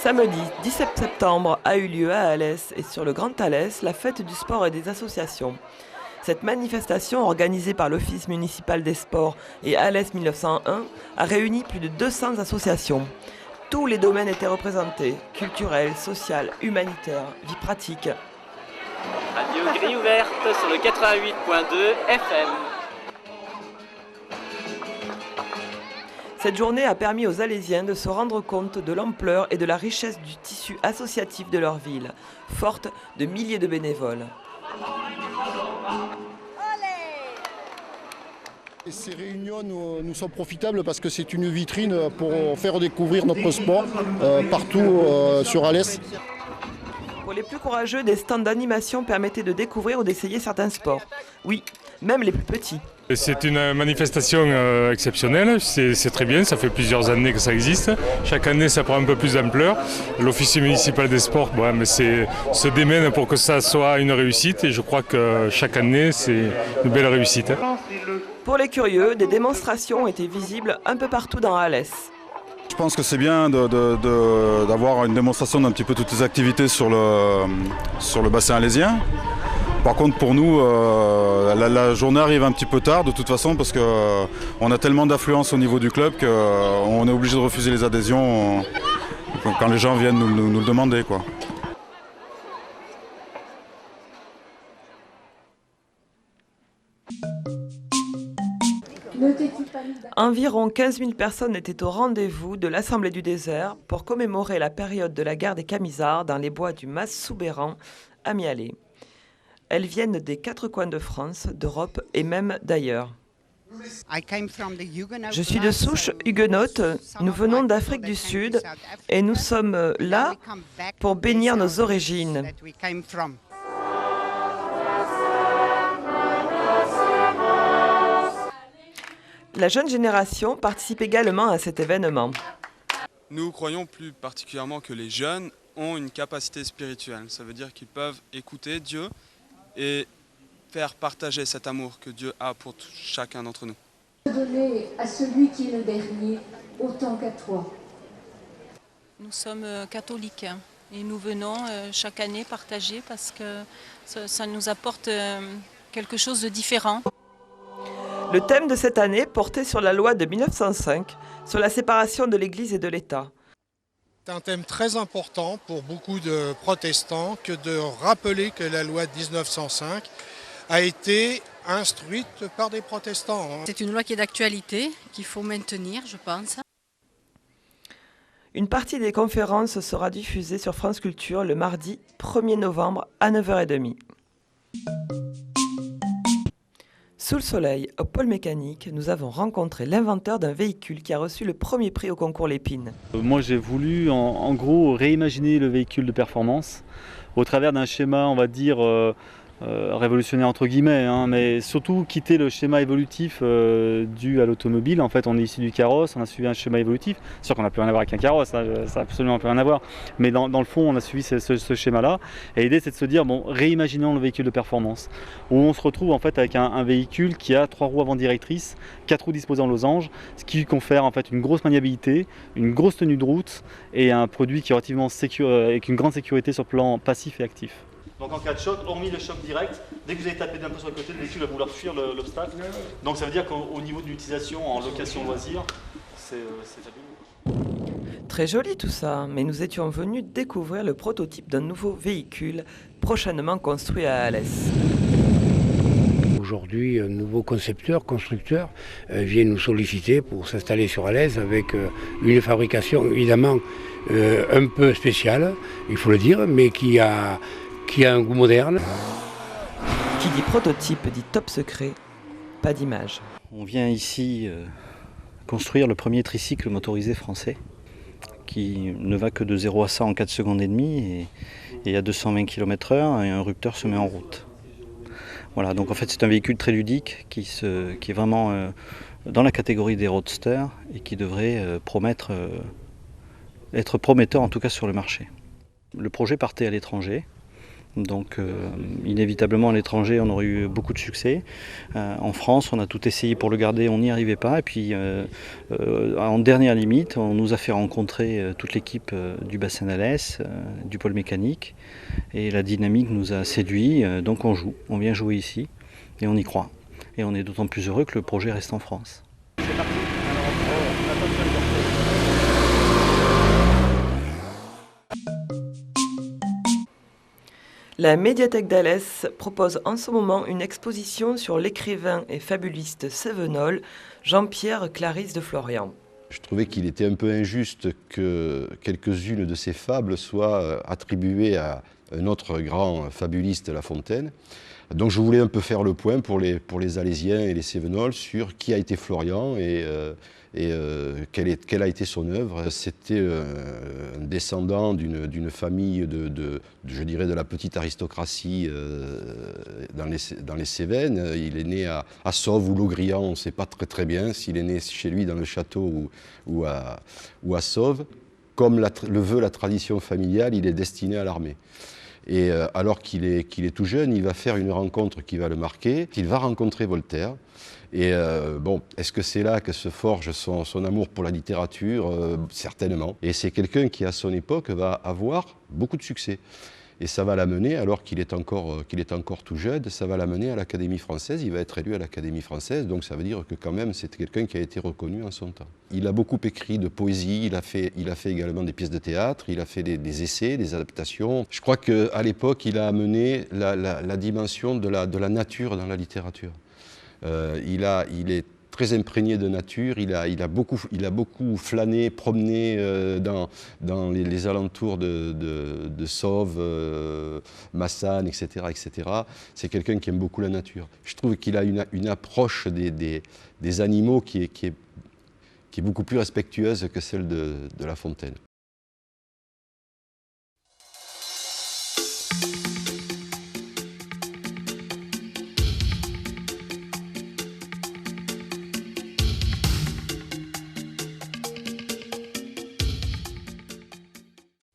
Samedi 17 septembre a eu lieu à Alès et sur le Grand Alès la fête du sport et des associations. Cette manifestation organisée par l'Office municipal des sports et Alès 1901 a réuni plus de 200 associations. Tous les domaines étaient représentés, culturel, social, humanitaire, vie pratique. Radio Grille ouverte sur le 88.2 FM. Cette journée a permis aux Alésiens de se rendre compte de l'ampleur et de la richesse du tissu associatif de leur ville, forte de milliers de bénévoles. Ces réunions nous sont profitables parce que c'est une vitrine pour faire découvrir notre sport partout sur Alès. Pour les plus courageux, des stands d'animation permettaient de découvrir ou d'essayer certains sports. Oui, même les plus petits. C'est une manifestation exceptionnelle, c'est très bien, ça fait plusieurs années que ça existe. Chaque année ça prend un peu plus d'ampleur. L'Office municipal des sports se démène pour que ça soit une réussite et je crois que chaque année c'est une belle réussite. Pour les curieux, des démonstrations étaient visibles un peu partout dans Alès. Je pense que c'est bien d'avoir une démonstration d'un petit peu toutes les activités sur le bassin alésien. Par contre pour nous, la journée arrive un petit peu tard de toute façon parce qu'on a tellement d'affluence au niveau du club qu'on est obligé de refuser les adhésions quand les gens viennent nous le demander, quoi. Environ 15 000 personnes étaient au rendez-vous de l'Assemblée du désert pour commémorer la période de la guerre des Camisards dans les bois du Mas Soubeyran à Mialet. Elles viennent des 4 coins de France, d'Europe et même d'ailleurs. Je suis de souche huguenote, nous venons d'Afrique du Sud et nous sommes là pour bénir nos origines. La jeune génération participe également à cet événement. Nous croyons plus particulièrement que les jeunes ont une capacité spirituelle. Ça veut dire qu'ils peuvent écouter Dieu et faire partager cet amour que Dieu a pour chacun d'entre nous. Donner à celui qui est le dernier autant qu'à toi. Nous sommes catholiques et nous venons chaque année partager parce que ça nous apporte quelque chose de différent. Le thème de cette année portait sur la loi de 1905, sur la séparation de l'Église et de l'État. C'est un thème très important pour beaucoup de protestants que de rappeler que la loi de 1905 a été instruite par des protestants. C'est une loi qui est d'actualité, qu'il faut maintenir, je pense. Une partie des conférences sera diffusée sur France Culture le mardi 1er novembre à 9h30. Sous le soleil, au pôle mécanique, nous avons rencontré l'inventeur d'un véhicule qui a reçu le premier prix au concours Lépine. Moi j'ai voulu en gros réimaginer le véhicule de performance au travers d'un schéma, on va dire, révolutionnaire entre guillemets, mais surtout quitter le schéma évolutif dû à l'automobile. En fait, on est issu du carrosse, on a suivi un schéma évolutif. C'est sûr qu'on n'a plus rien à voir avec un carrosse, ça n'a absolument plus rien à voir. Mais dans le fond, on a suivi ce schéma-là. Et l'idée, c'est de se dire, bon, réimaginons le véhicule de performance, où on se retrouve en fait avec un véhicule qui a 3 roues avant directrices, 4 roues disposées en losange, ce qui lui confère en fait une grosse maniabilité, une grosse tenue de route et un produit qui est relativement avec une grande sécurité sur le plan passif et actif. Donc en cas de choc, hormis le choc direct, dès que vous allez taper d'un peu sur le côté, le véhicule va vouloir fuir l'obstacle. Donc ça veut dire qu'au niveau de l'utilisation en location loisir, c'est fabuleux. Très joli tout ça, mais nous étions venus découvrir le prototype d'un nouveau véhicule prochainement construit à Alès. Aujourd'hui, un nouveau constructeur vient nous solliciter pour s'installer sur Alès avec une fabrication évidemment un peu spéciale, il faut le dire, mais qui a un goût moderne. Qui dit prototype dit top secret, pas d'image. On vient ici construire le premier tricycle motorisé français qui ne va que de 0 à 100 en 4 secondes et demie et à 220 km/h et un rupteur se met en route. Voilà, donc en fait c'est un véhicule très ludique qui est vraiment dans la catégorie des roadsters et qui devrait être prometteur en tout cas sur le marché. Le projet partait à l'étranger. Donc inévitablement à l'étranger on aurait eu beaucoup de succès. En France on a tout essayé pour le garder, on n'y arrivait pas. Et puis en dernière limite on nous a fait rencontrer toute l'équipe du bassin d'Alès, du pôle mécanique. Et la dynamique nous a séduits, donc on joue, on vient jouer ici et on y croit. Et on est d'autant plus heureux que le projet reste en France. La médiathèque d'Alès propose en ce moment une exposition sur l'écrivain et fabuliste cévenol Jean-Pierre Clarisse de Florian. Je trouvais qu'il était un peu injuste que quelques-unes de ses fables soient attribuées à un autre grand fabuliste, La Fontaine. Donc je voulais un peu faire le point pour les Alésiens et les Cévenols sur qui a été Florian et quelle a été son œuvre. C'était un descendant d'une famille je dirais de la petite aristocratie dans les Cévennes. Il est né à Sauve ou Laugrillon, on ne sait pas très bien s'il est né chez lui dans le château ou à Sauve. Comme le veut la tradition familiale, il est destiné à l'armée. Et alors qu'il est tout jeune, il va faire une rencontre qui va le marquer. Il va rencontrer Voltaire. Et bon, est-ce que c'est là que se forge son amour pour la littérature? Certainement. Et c'est quelqu'un qui, à son époque, va avoir beaucoup de succès. Et ça va l'amener, alors qu'il est encore tout jeune, ça va l'amener à l'Académie française. Il va être élu à l'Académie française, donc ça veut dire que quand même c'est quelqu'un qui a été reconnu en son temps. Il a beaucoup écrit de poésie, il a fait également des pièces de théâtre, il a fait des essais, des adaptations. Je crois qu'à l'époque, il a amené la dimension de la nature dans la littérature. Il est très imprégné de nature, il a beaucoup flâné, promené dans les alentours de Sauve, Massane, etc. etc. C'est quelqu'un qui aime beaucoup la nature. Je trouve qu'il a une approche des animaux qui est beaucoup plus respectueuse que celle de La Fontaine.